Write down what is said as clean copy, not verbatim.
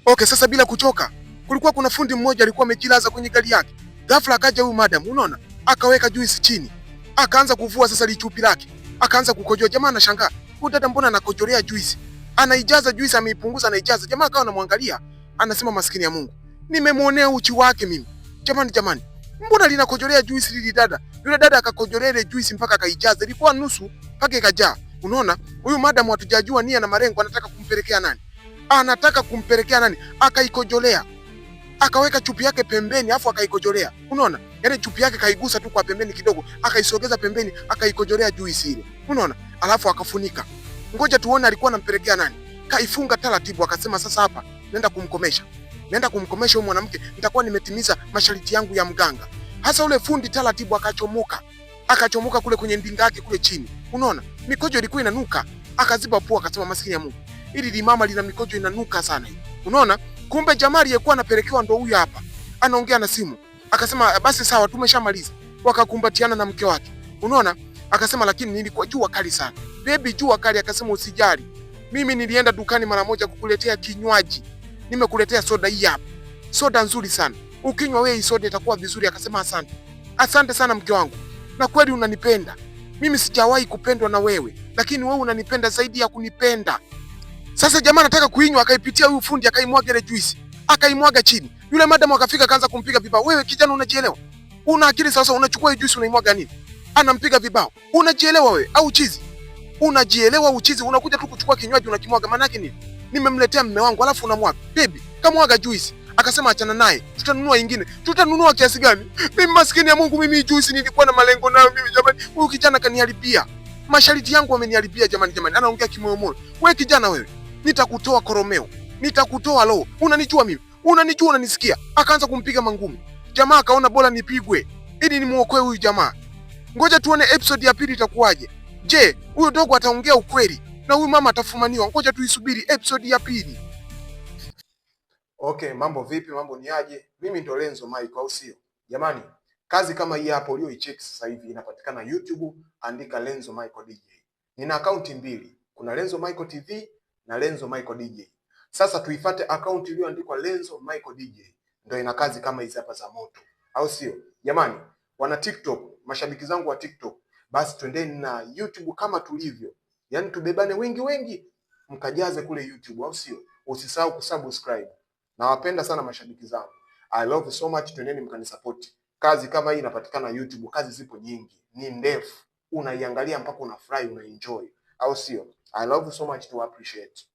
Okay, sasa bila kuchoka, kulikuwa kuna fundi mmoja alikuwa amejilaza kwenye gari yake. Ghafla akaja huyu madam, unaona? Akaweka juisi chini. Akaanza kuvua sasa lichupi lake. Akaanza kukojoa. Jamaa anashangaa. Huyu dada mbona anakojolea juisi? Anaijaza juisi, ameipunguza, anaijaza. Jamaa akawa anamwangalia, anasema maskini ya Mungu, nimemuonea uchi wake mimi. Jamani, mbona linakojolea juisi lili dada? Yule dada akakojolea ile juisi mpaka akaijaza. Ilikuwa nusu mpaka ikajaa. Unaona? Huyu madam hatujajua nia na malengo, anataka kumpelekea nani? Akaikojolea, akaweka chupi yake pembeni, afu akaikojolea. Unaona, yaani chupi yake kaigusa tu kwa pembeni kidogo, akaisogeza pembeni, akaikojolea juisi ile. Unaona, alafu akafunika. Ngoja tuone alikuwa anampelekea nani. Kaifunga taratibu, akasema sasa hapa naenda kumkomesha huyu mwanamke, nitakuwa nimetimiza masharti yangu ya mganga. Hasa ule fundi taratibu akachomoka kule kwenye ndinga yake kule chini. Unaona, mikojo ilikuwa inanuka, akaziba pua, akasema maskini ya Mungu, ili limama lina mikojo inanuka sana hii. Unaona, kumbe jamaa aliyekuwa anapelekewa ndo huyu hapa. Anaongea na simu. Akasema basi sawa, tumeshamaliza. Wakakumbatiana na mke wake. Unaona? Akasema lakini nilikuwa jua kali sana. Baby, jua kali. Akasema usijali. Mimi nilienda dukani mara moja kukuletea kinywaji. Nimekuletea soda hii hapa. Soda nzuri sana. Ukinywa wewe hii soda itakuwa vizuri. Akasema asante. Asante sana mke wangu. Na kweli unanipenda. Mimi sijawahi kupendwa na wewe, lakini wewe unanipenda zaidi ya kunipenda. Sasa jamaa anataka kuinywa, akaipitia huyu fundi, akaimwaga ile juisi, akaimwaga chini. Yule madam akafika, akaanza kumpiga vibao. Wewe kijana, unajielewa? Una akili sasa? Unachukua hii juisi unaimwaga nini? Anampiga vibao. Unajielewa wewe au chizi? Unajielewa au chizi? Unakuja tu kuchukua kinywaji unakimwaga, maana yake nini? Nimemletea mume wangu alafu unamwaga. Baby, kamwaga juisi. Akasema achana naye, tutanunua nyingine. Tutanunua kiasi gani? Mimi maskini ya Mungu, mimi juisi nilikuwa na malengo nayo mimi jamani. Huyu kijana kaniharibia. Masharti yangu ameniharibia jamani. Anaongea kimoyomoyo. Wewe kijana wewe, nitakutoa koromeo, nitakutoa roho. Unanijua mimi? Unanijua, unanisikia? Akaanza kumpiga mangumi. Jamaa akaona bora nipigwe ili nimuokoe huyu jamaa. Ngoja tuone episode ya pili itakuwaje. Je, huyu dogo ataongea ukweli na huyu mama atafumaniwa? Ngoja tuisubiri episode ya pili. Okay, mambo vipi? Mambo ni aje? Mimi ndo Lenzo Mike, au sio? Jamani, kazi kama hii hapo ulioicheck sasa hivi inapatikana YouTube, andika Lenzo Michael DJ. Nina akaunti mbili. Kuna Lenzo Michael TV na Lenzo Michael DJ. Sasa tuifate akaunti iliyoandikwa Lenzo Michael DJ. Ndio ina kazi kama hizi hapa za moto, au sio? Jamani, wana TikTok, mashabiki zangu wa TikTok, basi twendeni na YouTube kama tulivyo. Yaani tubebane wengi mkajaze kule YouTube, au sio? Usisahau kusubscribe. Nawapenda sana mashabiki zangu. I love you so much. Twendeni mkanisupport. Kazi kama hii inapatikana YouTube. Kazi zipo nyingi, ni ndefu. Unaiangalia mpaka unafurahi, unaenjoy, au sio? I love you so much to appreciate.